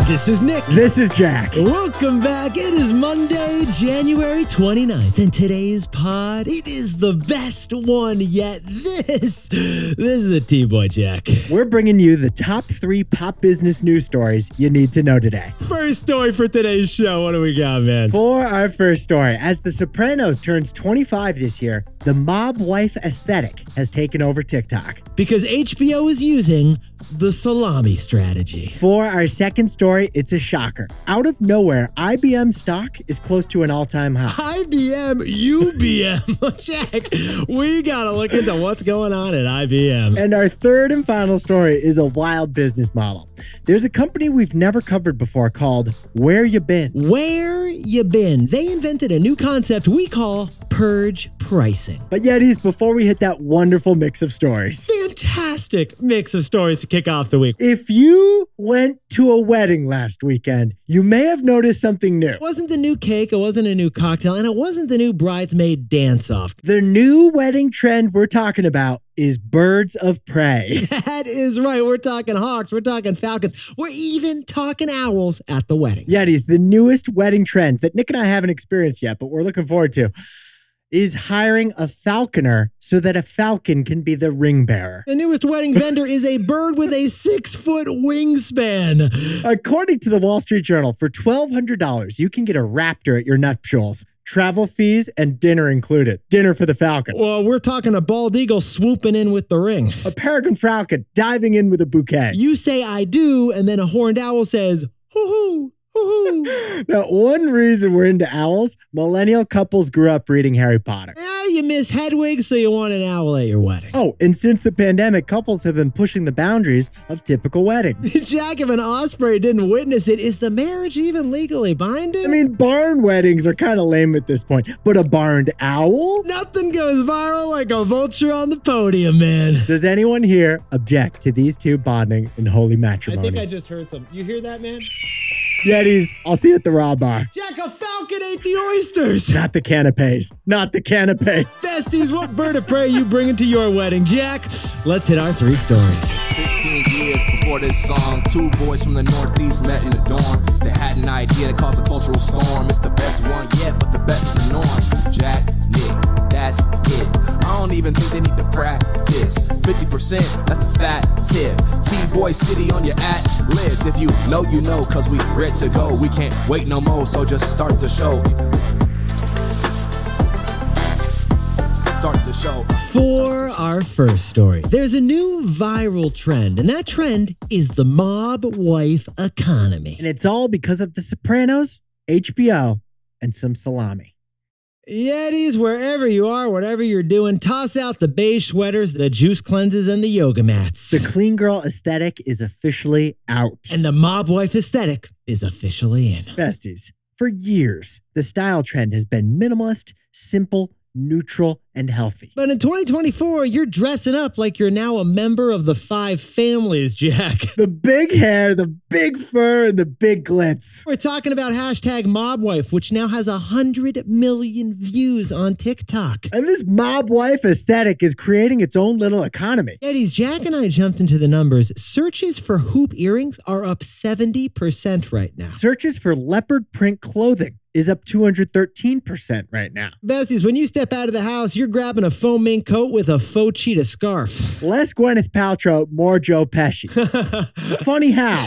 This is Nick. This is Jack. Welcome back. It is Monday, January 29th, and today's pod, it is the best one yet. This is a T-Boy Jack. We're bringing you the top 3 pop business news stories you need to know today. First story for today's show. What do we got, man? For our first story, as The Sopranos turns 25 this year, the mob wife aesthetic has taken over TikTok. Because HBO is using the salami strategy. For our second story, it's a shocker. Out of nowhere, IBM stock is close to an all-time high. IBM, UBM. Jack, we gotta look into what's going on at IBM. And our third and final story is a wild business model. There's a company we've never covered before called Where You Been. Where You Been. They invented a new concept we call purge pricing. But Yetis, before we hit that wonderful mix of stories. Fantastic mix of stories to kick off the week. If you went to a wedding last weekend, you may have noticed something new. It wasn't the new cake, it wasn't a new cocktail, and it wasn't the new bridesmaid dance-off. The new wedding trend we're talking about is birds of prey. That is right. We're talking hawks, we're talking falcons, we're even talking owls at the wedding. Yetis, the newest wedding trend that Nick and I haven't experienced yet, but we're looking forward to, is hiring a falconer so that a falcon can be the ring bearer. The newest wedding vendor is a bird with a 6-foot wingspan. According to the Wall Street Journal, for $1,200, you can get a raptor at your nuptials. Travel fees and dinner included. Dinner for the falcon. Well, we're talking a bald eagle swooping in with the ring. A peregrine falcon diving in with a bouquet. You say I do, and then a horned owl says, hoo-hoo. Now, one reason we're into owls, millennial couples grew up reading Harry Potter. You miss Hedwig, so you want an owl at your wedding. Oh, and since the pandemic, couples have been pushing the boundaries of typical weddings. Jack, if an osprey didn't witness it, is the marriage even legally binding? I mean, barn weddings are kind of lame at this point, but a barned owl? Nothing goes viral like a vulture on the podium, man. Does anyone here object to these two bonding in holy matrimony? I think I just heard some. You hear that, man? Yetis, I'll see you at the raw bar. Jack, a falcon ate the oysters. Not the canapes. Not the canapes. Besties, what bird of prey you bringing to your wedding? Jack, let's hit our 3 stories. 15 years before this song, 2 boys from the Northeast met in the dorm. They had an idea that caused a cultural storm. It's the best one yet, but the best is the norm. Jack, Nick, that's it. I don't even think they need to practice. 50%, that's a fat tip. T-Boy City on your at-list. If you know, you know, cause we ready to go. We can't wait no more, so just start the show. Start the show. For our first story, there's a new viral trend, and that trend is the mob wife economy. And it's all because of The Sopranos, HBO, and some salami. Yetis, wherever you are, whatever you're doing, toss out the beige sweaters, the juice cleanses, and the yoga mats. The clean girl aesthetic is officially out. And the mob wife aesthetic is officially in. Besties, for years, the style trend has been minimalist, simple, neutral, and healthy. But in 2024, you're dressing up like you're now a member of the 5 families, Jack. The big hair, the big fur, and the big glitz. We're talking about hashtag mobwife, which now has 100 million views on TikTok. And this mob wife aesthetic is creating its own little economy. Eddie's, Jack and I jumped into the numbers. Searches for hoop earrings are up 70% right now. Searches for leopard print clothing is up 213% right now. Besties, when you step out of the house, you're grabbing a faux mink coat with a faux cheetah scarf. Less Gwyneth Paltrow, more Joe Pesci. Funny how?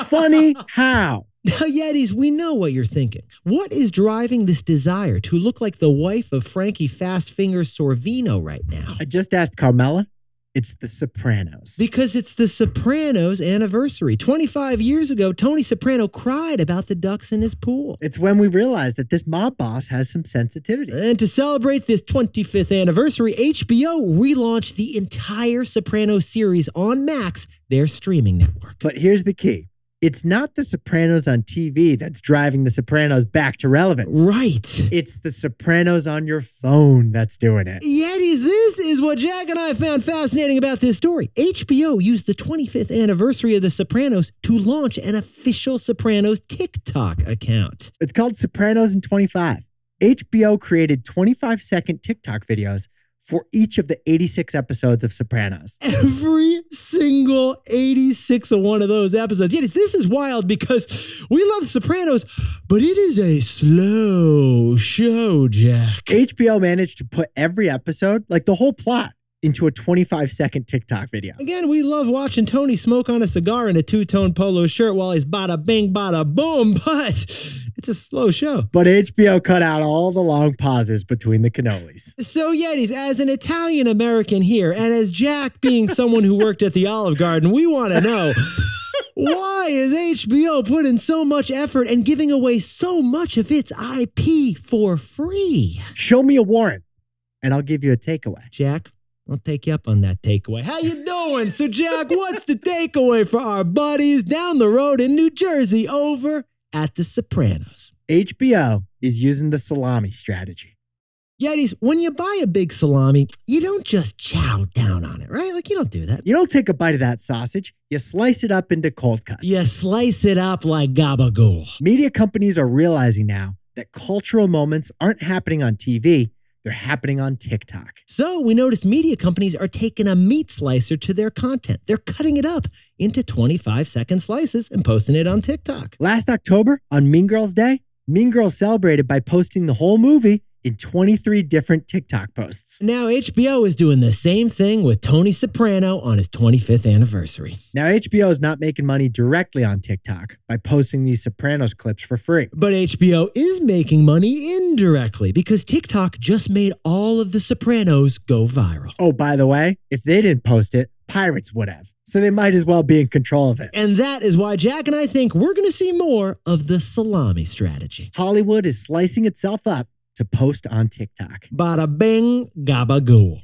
Funny how? Now, Yetis, we know what you're thinking. What is driving this desire to look like the wife of Frankie Fastfinger Sorvino right now? I just asked Carmela. It's The Sopranos. Because it's The Sopranos anniversary. 25 years ago, Tony Soprano cried about the ducks in his pool. It's when we realized that this mob boss has some sensitivity. And to celebrate this 25th anniversary, HBO relaunched the entire Sopranos series on Max, their streaming network. But here's the key. It's not The Sopranos on TV that's driving The Sopranos back to relevance. Right. It's The Sopranos on your phone that's doing it. Yetis, this is what Jack and I found fascinating about this story. HBO used the 25th anniversary of The Sopranos to launch an official Sopranos TikTok account. It's called Sopranos in 25. HBO created 25-second TikTok videos for each of the 86 episodes of Sopranos. Every single 86 of one of those episodes. Yes, this is wild because we love Sopranos, but it is a slow show, Jack. HBO managed to put every episode, like the whole plot, into a 25-second TikTok video. Again, we love watching Tony smoke on a cigar in a two-tone polo shirt while he's bada bing, bada boom, but it's a slow show. But HBO cut out all the long pauses between the cannolis. So, Yetis, as an Italian-American here, and as Jack being someone who worked at the Olive Garden, we want to know, why is HBO putting so much effort and giving away so much of its IP for free? Show me a warrant, and I'll give you a takeaway. Jack, I'll take you up on that takeaway. How you doing? So, Jack, what's the takeaway for our buddies down the road in New Jersey over at The Sopranos? HBO is using the salami strategy. Yetis, when you buy a big salami, you don't just chow down on it, right? Like, you don't do that. You don't take a bite of that sausage. You slice it up into cold cuts. You slice it up like gabagool. Media companies are realizing now that cultural moments aren't happening on TV. They're happening on TikTok. So we noticed media companies are taking a meat slicer to their content. They're cutting it up into 25-second slices and posting it on TikTok. Last October, on Mean Girls Day, Mean Girls celebrated by posting the whole movie in 23 different TikTok posts. Now HBO is doing the same thing with Tony Soprano on his 25th anniversary. Now HBO is not making money directly on TikTok by posting these Sopranos clips for free. But HBO is making money indirectly because TikTok just made all of the Sopranos go viral. Oh, by the way, if they didn't post it, pirates would have. So they might as well be in control of it. And that is why Jack and I think we're going to see more of the salami strategy. Hollywood is slicing itself up to post on TikTok. Bada bing, gabagool.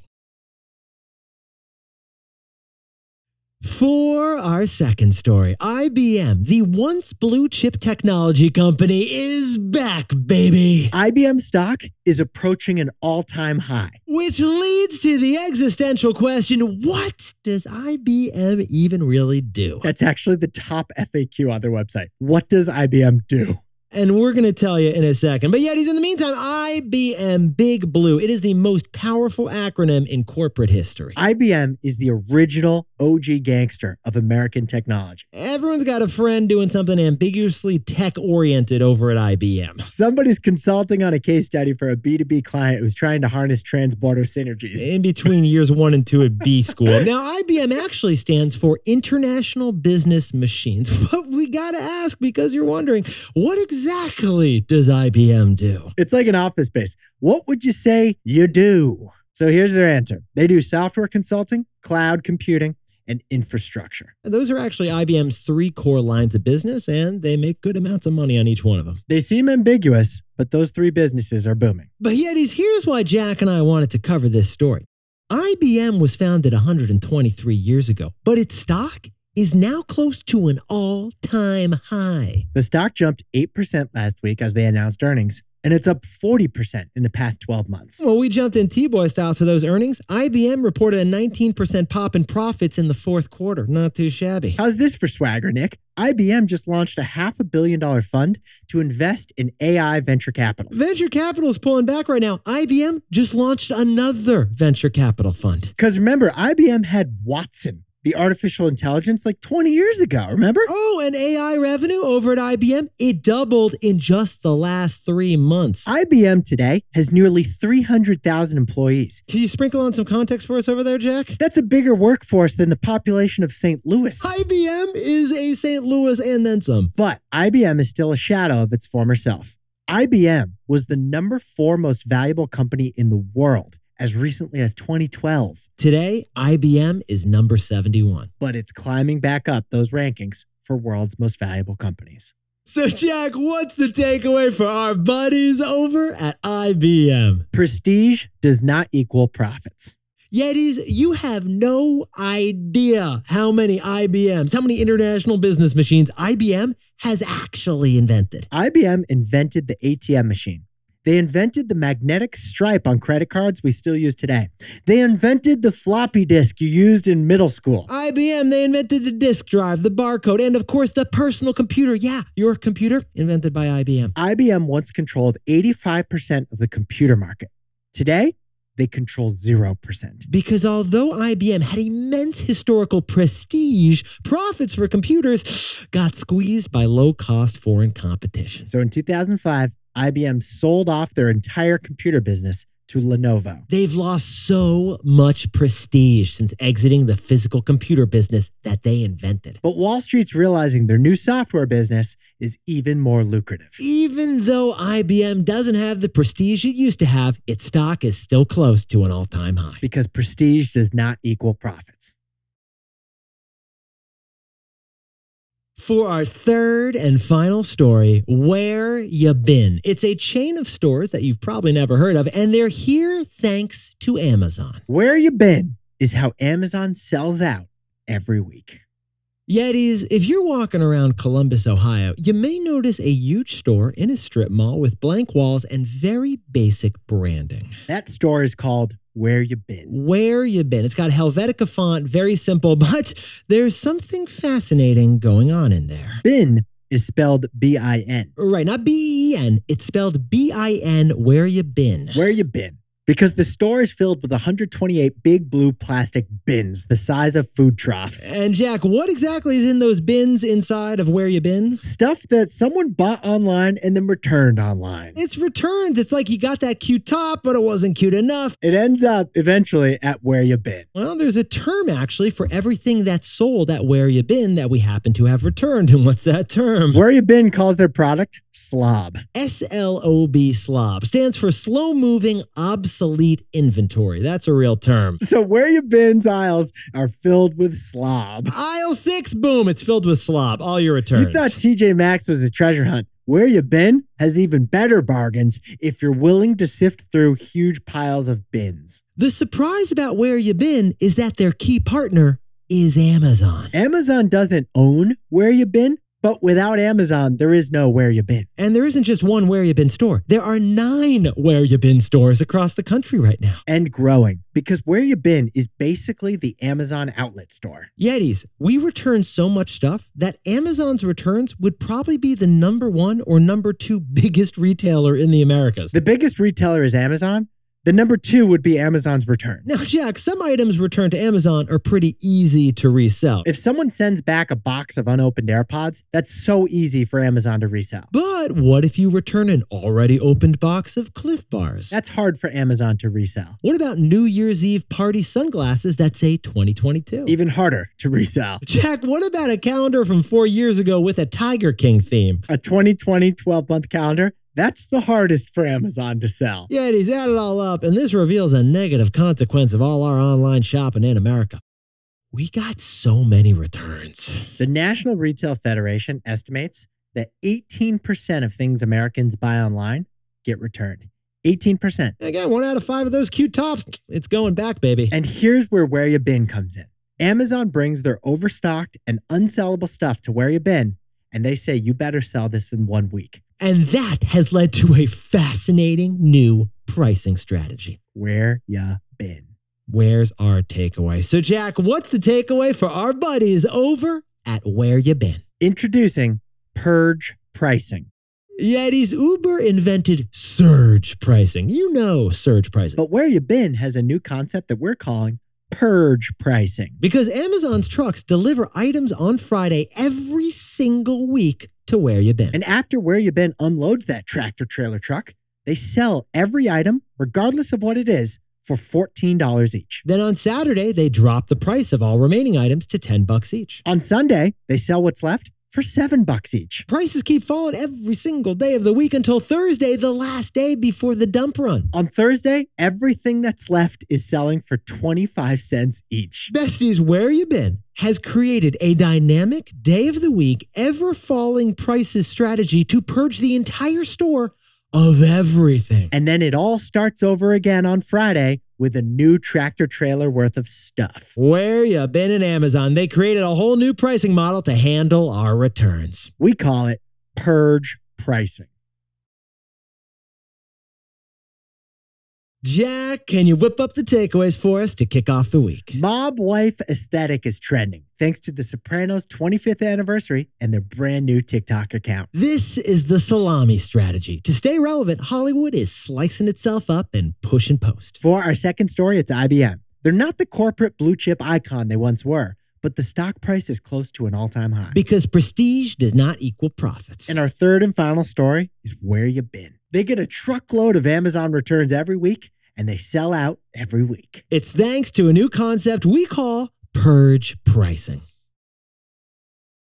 For our second story, IBM, the once blue chip technology company, is back, baby. IBM stock is approaching an all-time high. Which leads to the existential question, what does IBM even really do? That's actually the top FAQ on their website. What does IBM do? And we're going to tell you in a second. But Yetis, in the meantime, IBM Big Blue. It is the most powerful acronym in corporate history. IBM is the original OG gangster of American technology. Everyone's got a friend doing something ambiguously tech-oriented over at IBM. Somebody's consulting on a case study for a B2B client who's trying to harness transborder synergies. In between years 1 and 2 at B school. Now, IBM actually stands for International Business Machines. But we got to ask, because you're wondering, what exactly does IBM do? It's like an office space. What would you say you do? So here's their answer. They do software consulting, cloud computing, and infrastructure. Those are actually IBM's 3 core lines of business, and they make good amounts of money on each one of them. They seem ambiguous, but those 3 businesses are booming. But Yetis, here's why Jack and I wanted to cover this story. IBM was founded 123 years ago, but its stock is now close to an all-time high. The stock jumped 8% last week as they announced earnings, and it's up 40% in the past 12 months. Well, we jumped in T-Boy style to those earnings. IBM reported a 19% pop in profits in the 4th quarter. Not too shabby. How's this for swagger, Nick? IBM just launched a $500 million fund to invest in AI venture capital. Venture capital is pulling back right now. IBM just launched another venture capital fund. Because remember, IBM had Watson, the artificial intelligence, like 20 years ago, remember? Oh, and AI revenue over at IBM, it doubled in just the last 3 months. IBM today has nearly 300,000 employees. Can you sprinkle on some context for us over there, Jack? That's a bigger workforce than the population of St. Louis. IBM is a St. Louis and then some. But IBM is still a shadow of its former self. IBM was the #4 most valuable company in the world as recently as 2012. Today, IBM is number 71. But it's climbing back up those rankings for world's most valuable companies. So, Jack, what's the takeaway for our buddies over at IBM? Prestige does not equal profits. Yetis, you have no idea how many IBMs, how many international business machines IBM has actually invented. IBM invented the ATM machine. They invented the magnetic stripe on credit cards we still use today. They invented the floppy disk you used in middle school. IBM, they invented the disk drive, the barcode, and of course the personal computer. Yeah, your computer, invented by IBM. IBM once controlled 85% of the computer market. Today, they control 0%. Because although IBM had immense historical prestige, profits for computers got squeezed by low-cost foreign competition. So in 2005, IBM sold off their entire computer business to Lenovo. They've lost so much prestige since exiting the physical computer business that they invented. But Wall Street's realizing their new software business is even more lucrative. Even though IBM doesn't have the prestige it used to have, its stock is still close to an all-time high. Because prestige does not equal profits. For our third and final story, Where Ya Been. It's a chain of stores that you've probably never heard of, and they're here thanks to Amazon. Where You Been is how Amazon sells out every week. Yetis, if you're walking around Columbus, Ohio, you may notice a huge store in a strip mall with blank walls and very basic branding. That store is called Where You Been. Where You Been. It's got Helvetica font, very simple, but there's something fascinating going on in there. Bin is spelled B-I-N. Right, not B-E-N. It's spelled B-I-N, Where You Been. Where You Been. Because the store is filled with 128 big blue plastic bins the size of food troughs. And Jack, what exactly is in those bins inside of Where You Been? Stuff that someone bought online and then returned online. It's returns. It's like you got that cute top, but it wasn't cute enough. It ends up eventually at Where You Been. Well, there's a term actually for everything that's sold at Where You Been that we happen to have returned. And what's that term? Where You Been calls their product slob. S-L-O-B, slob. Stands for slow-moving, obsolete inventory. That's a real term. So Where You Bin's aisles are filled with slob. Aisle 6, boom, it's filled with slob. All your returns. You thought TJ Maxx was a treasure hunt. Where You Been has even better bargains if you're willing to sift through huge piles of bins. The surprise about Where You Been is that their key partner is Amazon. Amazon doesn't own Where You Been, but without Amazon, there is no Where You Been. And there isn't just one Where You Been store. There are 9 Where You Been stores across the country right now. And growing, because Where You Been is basically the Amazon outlet store. Yetis, we return so much stuff that Amazon's returns would probably be the #1 or #2 biggest retailer in the Americas. The biggest retailer is Amazon. The #2 would be Amazon's returns. Now, Jack, some items returned to Amazon are pretty easy to resell. If someone sends back a box of unopened AirPods, that's so easy for Amazon to resell. But what if you return an already opened box of Cliff Bars? That's hard for Amazon to resell. What about New Year's Eve party sunglasses that say 2022? Even harder to resell. Jack, what about a calendar from 4 years ago with a Tiger King theme? A 2020 12-month calendar? That's the hardest for Amazon to sell. Yetis, add it all up, and this reveals a negative consequence of all our online shopping in America. We got so many returns. The National Retail Federation estimates that 18% of things Americans buy online get returned. 18%. Again, 1 out of 5 of those cute tops, it's going back, baby. And here's where You Been comes in. Amazon brings their overstocked and unsellable stuff to Where You Been, and they say you better sell this in 1 week. And that has led to a fascinating new pricing strategy. Where Ya Been. Where's our takeaway? So, Jack, what's the takeaway for our buddies over at Where You Been? Introducing purge pricing. Yetis, Uber invented surge pricing. You know surge pricing. But Where You Been has a new concept that we're calling purge pricing. Because Amazon's trucks deliver items on Friday every single week to Where You Been. And after Where You Been unloads that tractor trailer truck, they sell every item, regardless of what it is, for $14 each. Then on Saturday, they drop the price of all remaining items to $10 each. On Sunday, they sell what's left for $7 each. Prices keep falling every single day of the week until Thursday, the last day before the dump run. On Thursday, everything that's left is selling for 25 cents each. Besties, Where You Been has created a dynamic day of the week, ever falling prices strategy to purge the entire store of everything. And then it all starts over again on Friday with a new tractor trailer worth of stuff. Where You Been and Amazon, they created a whole new pricing model to handle our returns. We call it purge pricing. Jack, can you whip up the takeaways for us to kick off the week? Mob wife aesthetic is trending thanks to The Sopranos' 25th anniversary and their brand new TikTok account. This is the salami strategy. To stay relevant, Hollywood is slicing itself up and push and post. For our second story, it's IBM. They're not the corporate blue chip icon they once were, but the stock price is close to an all-time high. Because prestige does not equal profits. And our third and final story is Where You Been. They get a truckload of Amazon returns every week, and they sell out every week. It's thanks to a new concept we call purge pricing.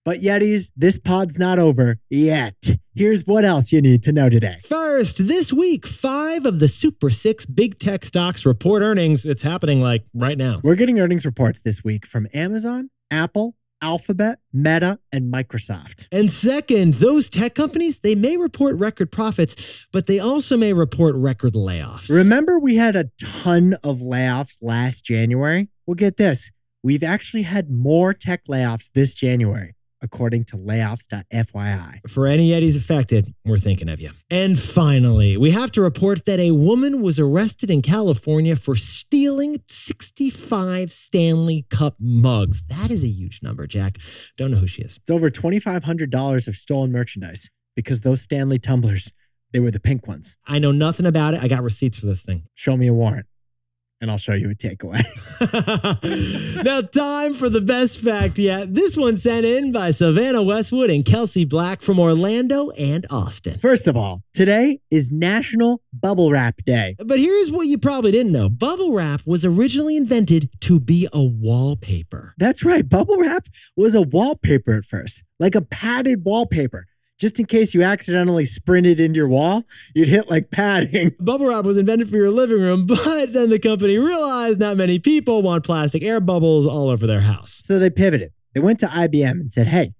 But Yetis, this pod's not over yet. Here's what else you need to know today. First, this week, 5 of the Super 6 big tech stocks report earnings. It's happening like right now. We're getting earnings reports this week from Amazon, Apple, Alphabet, Meta, and Microsoft. And second, those tech companies, they may report record profits, but they also may report record layoffs. Remember we had a ton of layoffs last January? Well, get this. We've actually had more tech layoffs this January, according to layoffs.fyi. For any Yetis affected, we're thinking of you. And finally, we have to report that a woman was arrested in California for stealing 65 Stanley Cup mugs. That is a huge number, Jack. Don't know who she is. It's over $2,500 of stolen merchandise because those Stanley tumblers, they were the pink ones. I know nothing about it. I got receipts for this thing. Show me a warrant, and I'll show you a takeaway. Now, time for the best fact yet. This one sent in by Savannah Westwood and Kelsey Black from Orlando and Austin. First of all, today is National Bubble Wrap Day. But here's what you probably didn't know. Bubble wrap was originally invented to be a wallpaper. That's right. Bubble wrap was a wallpaper at first, like a padded wallpaper. Just in case you accidentally sprinted into your wall, you'd hit like padding. Bubble wrap was invented for your living room, but then the company realized not many people want plastic air bubbles all over their house. So they pivoted. They went to IBM and said, hey,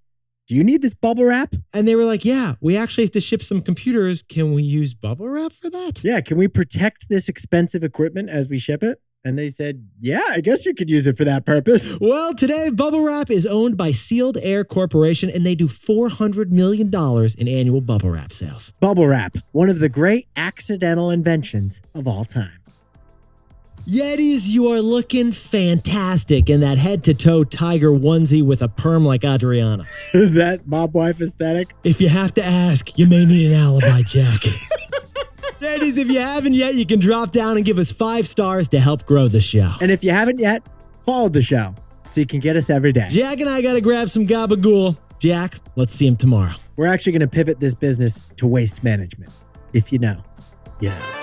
do you need this bubble wrap? And they were like, yeah, we actually have to ship some computers. Can we use bubble wrap for that? Yeah, can we protect this expensive equipment as we ship it? And they said, yeah, I guess you could use it for that purpose. Well, today, Bubble Wrap is owned by Sealed Air Corporation, and they do $400 million in annual bubble wrap sales. Bubble wrap, one of the great accidental inventions of all time. Yetis, you are looking fantastic in that head-to-toe tiger onesie with a perm like Adriana. Is that mob wife aesthetic? If you have to ask, you may need an alibi, Jack. Ladies, if you haven't yet, you can drop down and give us 5 stars to help grow the show. And if you haven't yet, follow the show so you can get us every day. Jack and I got to grab some gabagool. Jack, let's see him tomorrow. We're actually going to pivot this business to waste management. If you know, you know.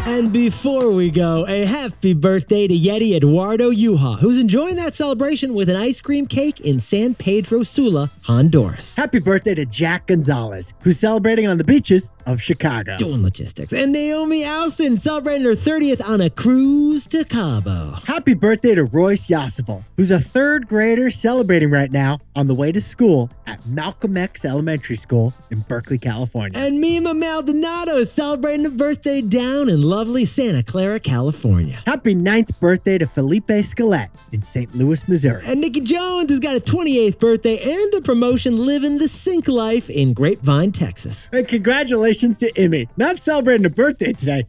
And before we go, a happy birthday to Yeti Eduardo Yuha, who's enjoying that celebration with an ice cream cake in San Pedro Sula, Honduras. Happy birthday to Jack Gonzalez, who's celebrating on the beaches of Chicago. Doing logistics. And Naomi Alston celebrating her 30th on a cruise to Cabo. Happy birthday to Royce Yosifel, who's a 3rd grader celebrating right now on the way to school at Malcolm X Elementary School in Berkeley, California. And Mima Maldonado is celebrating a birthday down in lovely Santa Clara, California. Happy 9th birthday to Felipe Scalette in St. Louis, Missouri. And Nikki Jones has got a 28th birthday and a promotion living the sink life in Grapevine, Texas. And congratulations to Emmy, not celebrating a birthday today,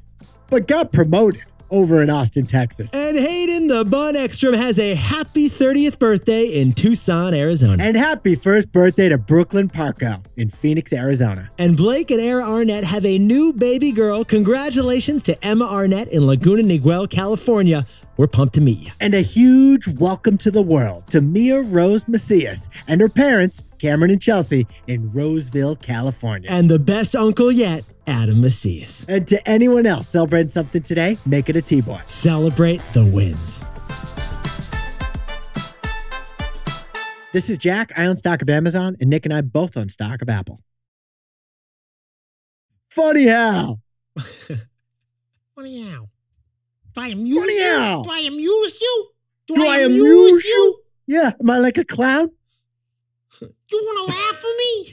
but got promoted over in Austin, Texas. And Hayden the Bun Ekstrom has a happy 30th birthday in Tucson, Arizona. And happy 1st birthday to Brooklyn Parko in Phoenix, Arizona. And Blake and Era Arnett have a new baby girl. Congratulations to Emma Arnett in Laguna Niguel, California. We're pumped to meet you. And a huge welcome to the world to Mia Rose Macias and her parents, Cameron and Chelsea, in Roseville, California. And the best uncle yet, Adam Macias. And to anyone else celebrating something today, make it a T-boy. Celebrate the wins. This is Jack. I own stock of Amazon, and Nick and I both own stock of Apple. Funny how? Funny how? Do I amuse Funny you? how? Do I amuse you? Do I amuse you? Yeah, am I like a clown? You want to laugh for me?